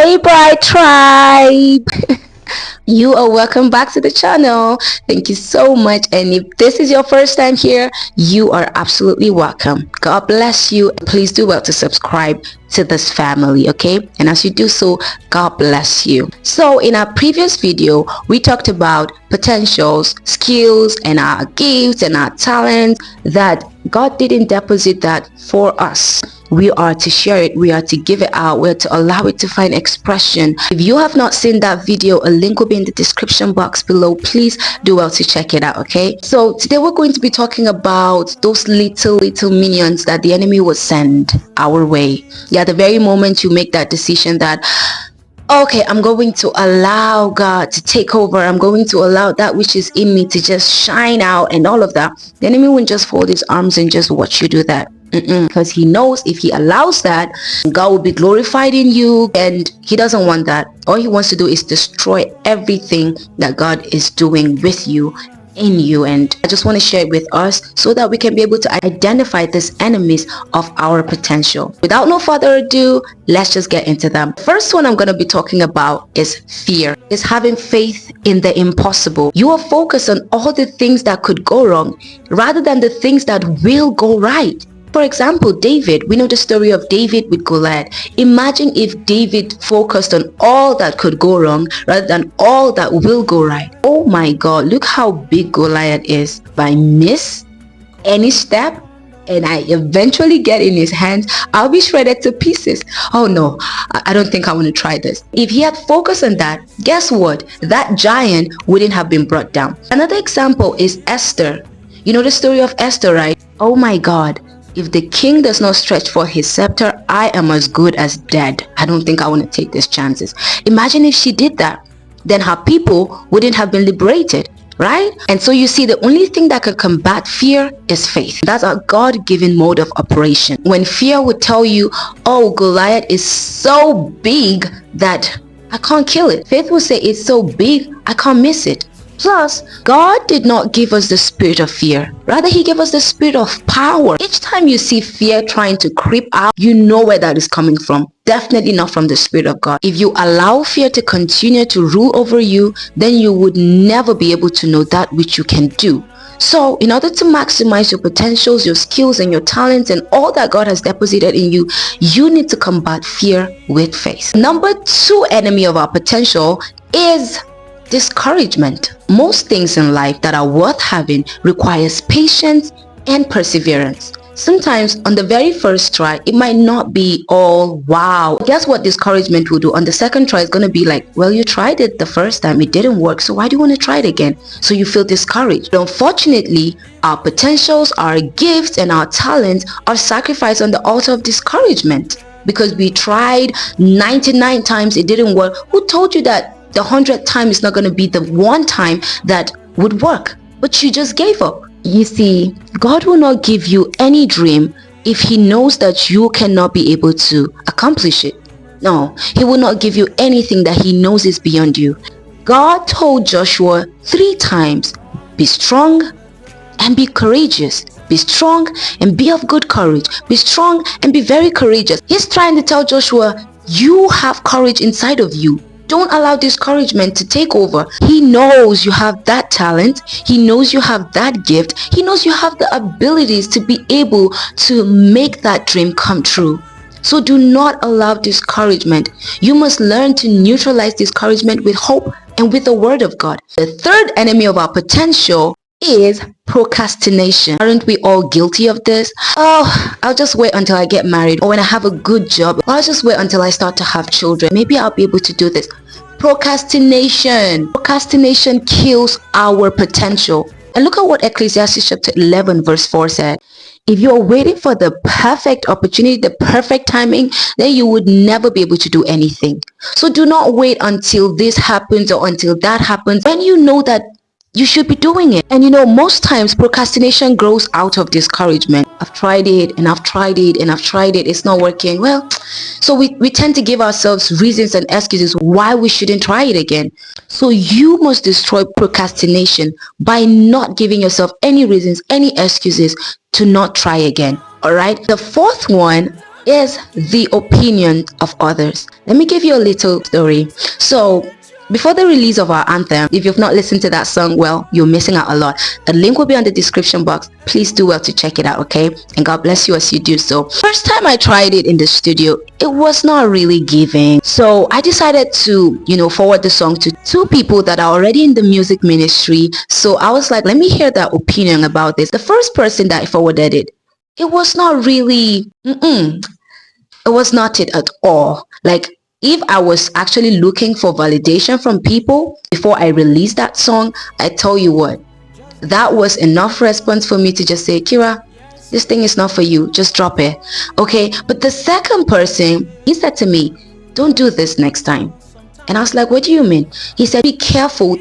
Hey Bride Tribe! You are welcome back to the channel. Thank you so much. And if this is your first time here, you are absolutely welcome. God bless you. Please do well to subscribe to this family, okay? And as you do so, God bless you. So in our previous video, we talked about potentials, skills, and our gifts and our talents that God didn't deposit that for us. We are to share it, we are to give it out, we're to allow it to find expression. If you have not seen that video, a link will be in the description box below. Please do well to check it out, okay? So today we're going to be talking about those little minions that the enemy will send our way. Yeah, the very moment you make that decision that, okay, I'm going to allow God to take over, I'm going to allow that which is in me to just shine out and all of that, the enemy won't just fold his arms and just watch you do that. Because he knows if he allows that, God will be glorified in you, and he doesn't want that. All he wants to do is destroy everything that God is doing with you, in you. And I just want to share it with us so that we can be able to identify these enemies of our potential. Without no further ado, let's just get into them. The first one I'm going to be talking about is fear. Is having faith in the impossible. You are focused on all the things that could go wrong rather than the things that will go right. For example, David, we know the story of David with Goliath. Imagine if David focused on all that could go wrong rather than all that will go right. Oh my God, look how big Goliath is. If I miss any step and I eventually get in his hands, I'll be shredded to pieces. Oh no, I don't think I want to try this. If he had focused on that, guess what? That giant wouldn't have been brought down. Another example is Esther. You know the story of Esther, right? Oh my God. If the king does not stretch for his scepter, I am as good as dead. I don't think I want to take these chances. Imagine if she did that. Then her people wouldn't have been liberated, right? And so you see, the only thing that can combat fear is faith. That's a God-given mode of operation. When fear would tell you, oh, Goliath is so big that I can't kill it, faith will say it's so big, I can't miss it. Plus, God did not give us the spirit of fear. Rather, he gave us the spirit of power. Each time you see fear trying to creep out, you know where that is coming from. Definitely not from the spirit of God. If you allow fear to continue to rule over you, then you would never be able to know that which you can do. So, in order to maximize your potentials, your skills, and your talents, and all that God has deposited in you, you need to combat fear with faith. Number 2 enemy of our potential is discouragement. Most things in life that are worth having requires patience and perseverance. Sometimes on the very first try, it might not be all wow. Guess what discouragement will do? On the second try, it's going to be like, well, you tried it the first time, it didn't work, so why do you want to try it again? So you feel discouraged. But unfortunately, our potentials, our gifts, and our talents are sacrificed on the altar of discouragement. Because we tried 99 times, it didn't work. Who told you that the 100th time is not going to be the one time that would work? But you just gave up. You see, God will not give you any dream if he knows that you cannot be able to accomplish it. No, he will not give you anything that he knows is beyond you. God told Joshua 3 times, be strong and be courageous. Be strong and be of good courage. Be strong and be very courageous. He's trying to tell Joshua, you have courage inside of you. Don't allow discouragement to take over. He knows you have that talent. He knows you have that gift. He knows you have the abilities to be able to make that dream come true. So do not allow discouragement. You must learn to neutralize discouragement with hope and with the word of God. The third enemy of our potential is procrastination. Aren't we all guilty of this? Oh, I'll just wait until I get married, or when I have a good job, or I'll just wait until I start to have children. Maybe I'll be able to do this. Procrastination. Procrastination kills our potential. And look at what Ecclesiastes chapter 11 verse 4 said. If you are waiting for the perfect opportunity, the perfect timing, then you would never be able to do anything. So do not wait until this happens or until that happens when you know that you should be doing it. And you know, most times procrastination grows out of discouragement. I've tried it and I've tried it and I've tried it, it's not working. Well, so we tend to give ourselves reasons and excuses why we shouldn't try it again. So you must destroy procrastination by not giving yourself any reasons, any excuses to not try again. All right. The fourth one is the opinion of others. Let me give you a little story. So before the release of our anthem, if you've not listened to that song, well, you're missing out a lot. The link will be on the description box. Please do well to check it out, okay? And God bless you as you do so. First time I tried it in the studio, it was not really giving. So I decided to, forward the song to two people that are already in the music ministry. So I was like, let me hear their opinion about this. The first person that I forwarded it was not really, it was not it at all. Like, if I was actually looking for validation from people before I released that song, I tell you what, that was enough response for me to just say, Kira, this thing is not for you, just drop it. Okay, but the second person, he said to me, don't do this next time. And I was like, what do you mean? He said, be careful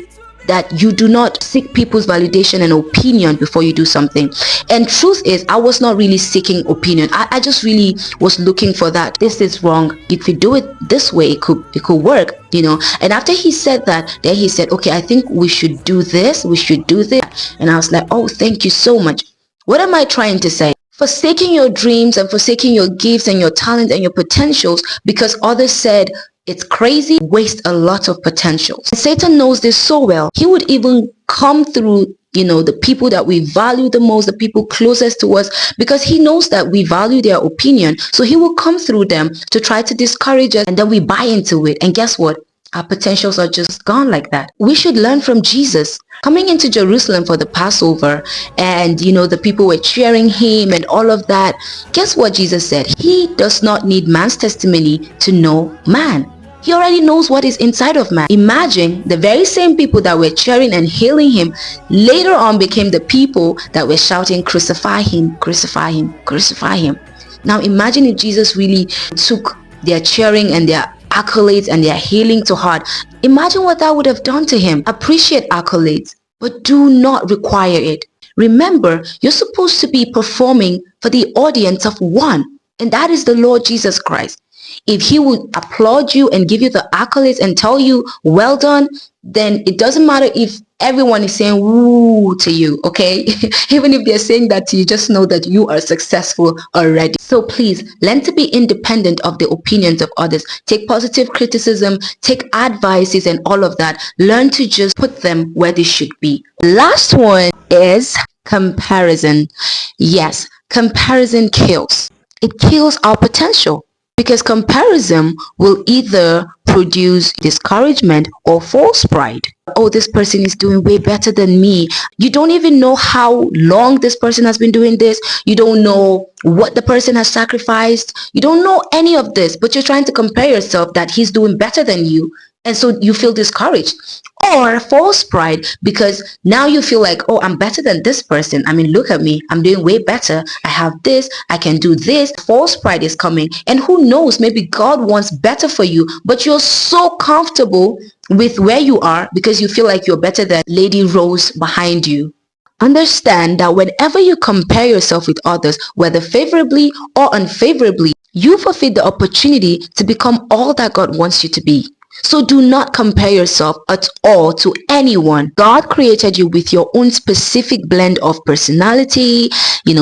that you do not seek people's validation and opinion before you do something. And truth is, I was not really seeking opinion. I just really was looking for that. This is wrong. If you do it this way, it could work, And after he said that, then he said, okay, I think we should do this. We should do this. And I was like, oh, thank you so much. What am I trying to say? Forsaking your dreams and forsaking your gifts and your talent and your potentials because others said it's crazy, waste a lot of potential. Satan knows this so well. He would even come through, the people that we value the most, the people closest to us, because he knows that we value their opinion. So he will come through them to try to discourage us, and then we buy into it. And guess what? Our potentials are just gone like that. We should learn from Jesus. Coming into Jerusalem for the Passover, and the people were cheering him and all of that. Guess what Jesus said? He does not need man's testimony to know man. He already knows what is inside of man. Imagine the very same people that were cheering and hailing him later on became the people that were shouting, crucify him, crucify him, crucify him. Now imagine if Jesus really took their cheering and their accolades and their hailing to heart. Imagine what that would have done to him. Appreciate accolades, but do not require it. Remember, you're supposed to be performing for the audience of one, and that is the Lord Jesus Christ. If he would applaud you and give you the accolades and tell you, well done, then it doesn't matter if everyone is saying woo to you, okay? Even if they're saying that to you, just know that you are successful already. So please, learn to be independent of the opinions of others. Take positive criticism, take advices and all of that. Learn to just put them where they should be. Last one is comparison. Yes, comparison kills. It kills our potential. Because comparison will either produce discouragement or false pride. Oh, this person is doing way better than me. You don't even know how long this person has been doing this. You don't know what the person has sacrificed. You don't know any of this, but you're trying to compare yourself that he's doing better than you. And so you feel discouraged. Or false pride, because now you feel like, oh, I'm better than this person. I mean, look at me. I'm doing way better. I have this. I can do this. False pride is coming. And who knows, maybe God wants better for you, but you're so comfortable with where you are because you feel like you're better than Lady Rose behind you. Understand that whenever you compare yourself with others, whether favorably or unfavorably, you forfeit the opportunity to become all that God wants you to be. So do not compare yourself at all to anyone. God created you with your own specific blend of personality,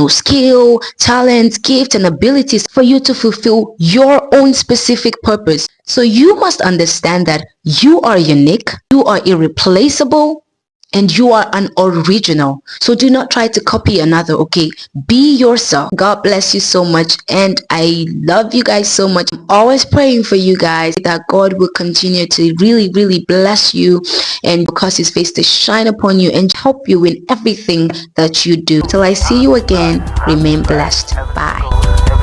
skill, talent, gift, and abilities for you to fulfill your own specific purpose. So you must understand that you are unique, you are irreplaceable, and you are an original. So do not try to copy another, okay? Be yourself. God bless you so much, and I love you guys so much. I'm always praying for you guys that God will continue to really, really bless you and cause his face to shine upon you and help you in everything that you do. Till I see you again, remain blessed. Bye.